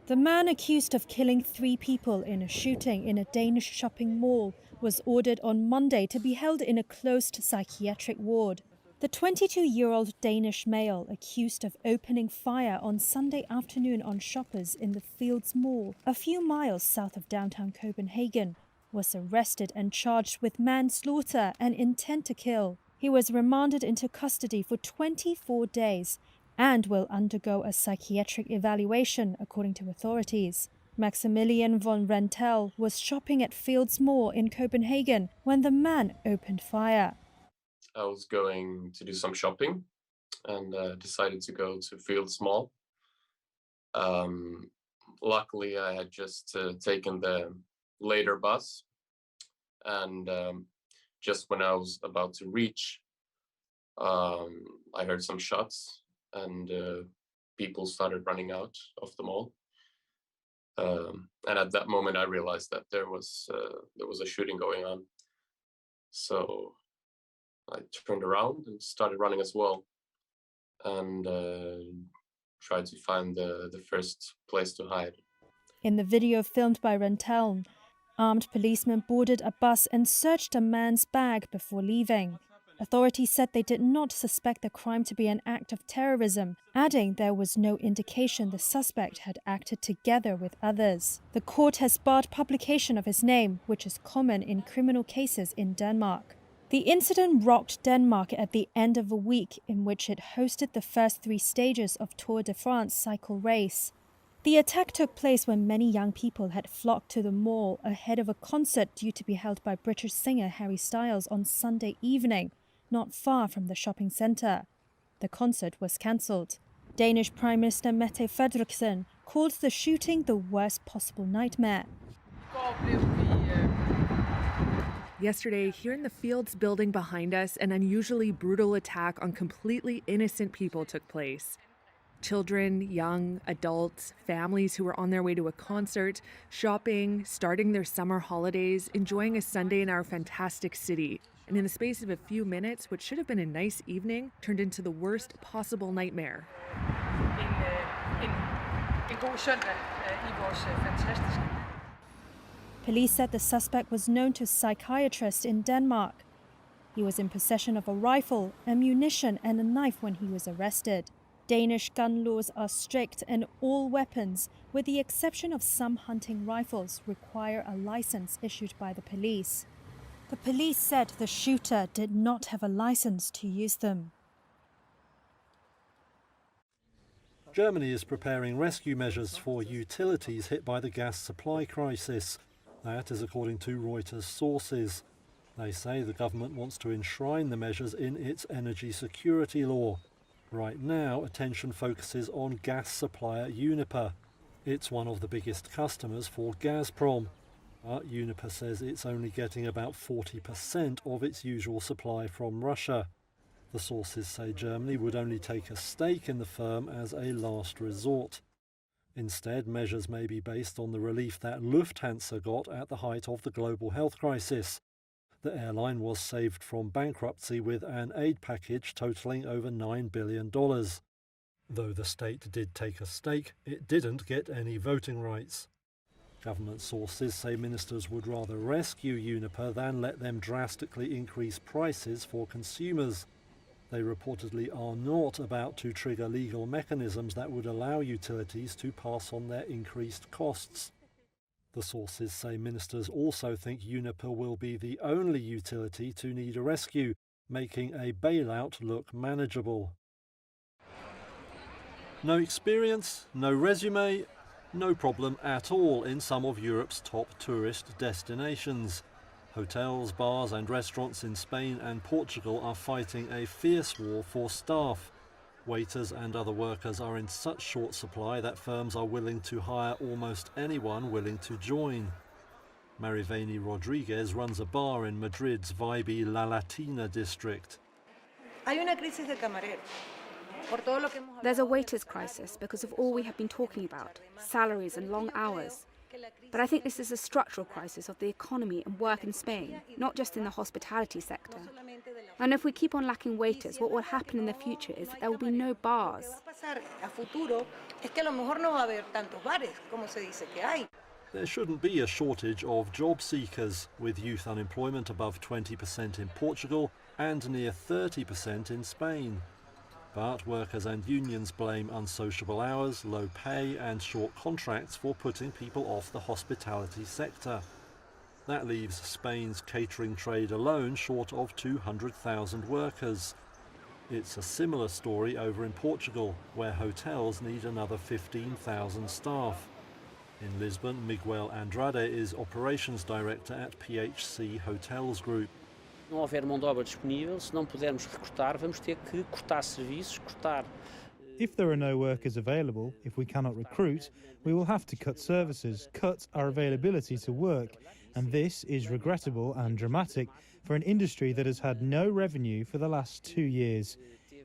The man accused of killing 3 people in a shooting in a Danish shopping mall was ordered on Monday to be held in a closed psychiatric ward. The 22-year-old Danish male accused of opening fire on Sunday afternoon on shoppers in the Fields Mall, a few miles south of downtown Copenhagen, was arrested and charged with manslaughter and intent to kill. He was remanded into custody for 24 days and will undergo a psychiatric evaluation, according to authorities. Maximilian von Rentel was shopping at Fields Mall in Copenhagen when the man opened fire. I was going to do some shopping and decided to go to Fields Mall. Luckily, I had just taken the later bus, and just when I was about to reach, I heard some shots, and people started running out of the mall. And at that moment, I realized that there was a shooting going on. So I turned around and started running as well, and tried to find the first place to hide. In the video filmed by Rentelm, armed policemen boarded a bus and searched a man's bag before leaving. Authorities said they did not suspect the crime to be an act of terrorism, adding there was no indication the suspect had acted together with others. The court has barred publication of his name, which is common in criminal cases in Denmark. The incident rocked Denmark at the end of a week in which it hosted the first 3 stages of Tour de France cycle race. The attack took place when many young people had flocked to the mall ahead of a concert due to be held by British singer Harry Styles on Sunday evening, not far from the shopping centre. The concert was cancelled. Danish Prime Minister Mette Frederiksen called the shooting the worst possible nightmare. Yesterday, here in the Fields building behind us, an unusually brutal attack on completely innocent people took place. Children, young, adults, families who were on their way to a concert, shopping, starting their summer holidays, enjoying a Sunday in our fantastic city. And in the space of a few minutes, what should have been a nice evening turned into the worst possible nightmare. Police said the suspect was known to psychiatrists in Denmark. He was in possession of a rifle, ammunition, and a knife when he was arrested. Danish gun laws are strict, and all weapons, with the exception of some hunting rifles, require a license issued by the police. The police said the shooter did not have a license to use them. Germany is preparing rescue measures for utilities hit by the gas supply crisis. That is according to Reuters sources. They say the government wants to enshrine the measures in its energy security law. Right now, attention focuses on gas supplier Uniper. It's one of the biggest customers for Gazprom. But Uniper says it's only getting about 40% of its usual supply from Russia. The sources say Germany would only take a stake in the firm as a last resort. Instead, measures may be based on the relief that Lufthansa got at the height of the global health crisis. The airline was saved from bankruptcy with an aid package totaling over $9 billion. Though the state did take a stake, it didn't get any voting rights. Government sources say ministers would rather rescue Uniper than let them drastically increase prices for consumers. They reportedly are not about to trigger legal mechanisms that would allow utilities to pass on their increased costs. The sources say ministers also think Uniper will be the only utility to need a rescue, making a bailout look manageable. No experience, no resume, no problem at all in some of Europe's top tourist destinations. Hotels, bars and restaurants in Spain and Portugal are fighting a fierce war for staff. Waiters and other workers are in such short supply that firms are willing to hire almost anyone willing to join. Mariveni Rodriguez runs a bar in Madrid's vibey La Latina district. There's a waiters' crisis because of all we have been talking about, salaries and long hours. But I think this is a structural crisis of the economy and work in Spain, not just in the hospitality sector. And if we keep on lacking waiters, what will happen in the future is that there will be no bars. There shouldn't be a shortage of job seekers, with youth unemployment above 20% in Portugal and near 30% in Spain. But workers and unions blame unsociable hours, low pay and short contracts for putting people off the hospitality sector. That leaves Spain's catering trade alone short of 200,000 workers. It's a similar story over in Portugal, where hotels need another 15,000 staff. In Lisbon, Miguel Andrade is operations director at PHC Hotels Group. Não houver mão de obra disponível, se não pudermos recrutar, vamos ter que cortar serviços, cortar. If there are no workers available, if we cannot recruit, we will have to cut services, cut our availability to work. And this is regrettable and dramatic for an industry that has had no revenue for the last 2 years,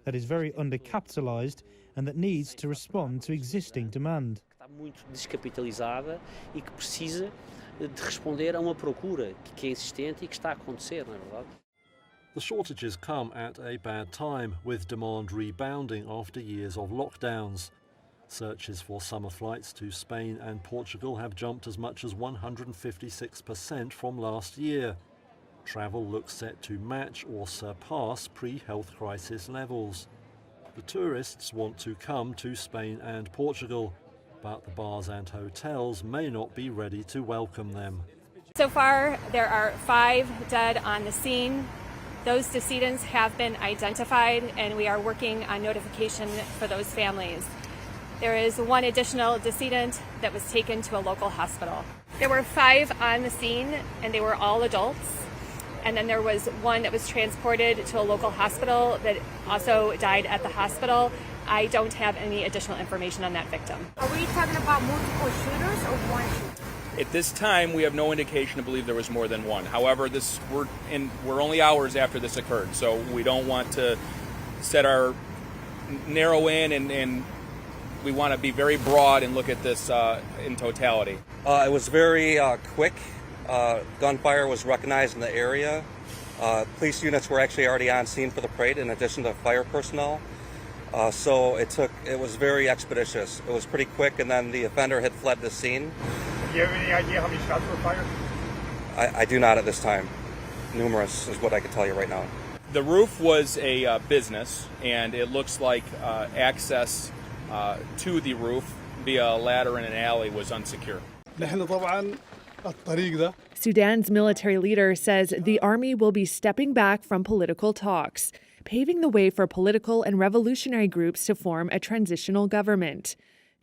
that is very undercapitalised and that needs to respond to existing demand. Está muito descapitalizada e que precisa de responder a uma procura que é existente e que está a acontecer, não é verdade? The shortages come at a bad time, with demand rebounding after years of lockdowns. Searches for summer flights to Spain and Portugal have jumped as much as 156% from last year. Travel looks set to match or surpass pre-health crisis levels. The tourists want to come to Spain and Portugal, but the bars and hotels may not be ready to welcome them. So far, there are 5 dead on the scene. Those decedents have been identified, and we are working on notification for those families. There is 1 additional decedent that was taken to a local hospital. There were 5 on the scene, and they were all adults. And then there was 1 that was transported to a local hospital that also died at the hospital. I don't have any additional information on that victim. Are we talking about multiple shooters or 1 shooter? At this time, we have no indication to believe there was more than 1. However, we're only hours after this occurred, so we don't want to narrow in, and we want to be very broad and look at this in totality. It was very quick. Gunfire was recognized in the area. Police units were actually already on scene for the parade, in addition to fire personnel. So it was very expeditious. It was pretty quick, and then the offender had fled the scene. Do you have any idea how many shots were fired? I do not at this time. Numerous is what I can tell you right now. The roof was a business, and it looks like access to the roof via a ladder in an alley was unsecure. Sudan's military leader says the army will be stepping back from political talks, paving the way for political and revolutionary groups to form a transitional government.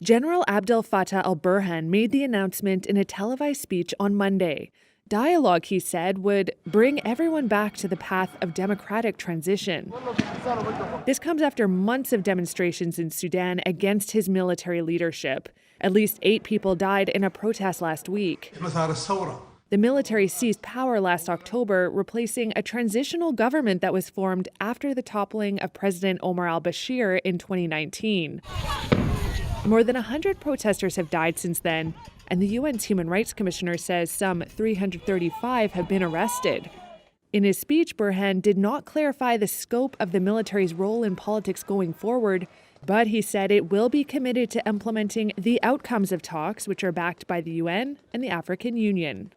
General Abdel Fattah al-Burhan made the announcement in a televised speech on Monday. Dialogue, he said, would bring everyone back to the path of democratic transition. This comes after months of demonstrations in Sudan against his military leadership. At least 8 people died in a protest last week. The military seized power last October, replacing a transitional government that was formed after the toppling of President Omar al-Bashir in 2019. More than 100 protesters have died since then, and the UN's Human Rights Commissioner says some 335 have been arrested. In his speech, Burhan did not clarify the scope of the military's role in politics going forward, but he said it will be committed to implementing the outcomes of talks, which are backed by the UN and the African Union.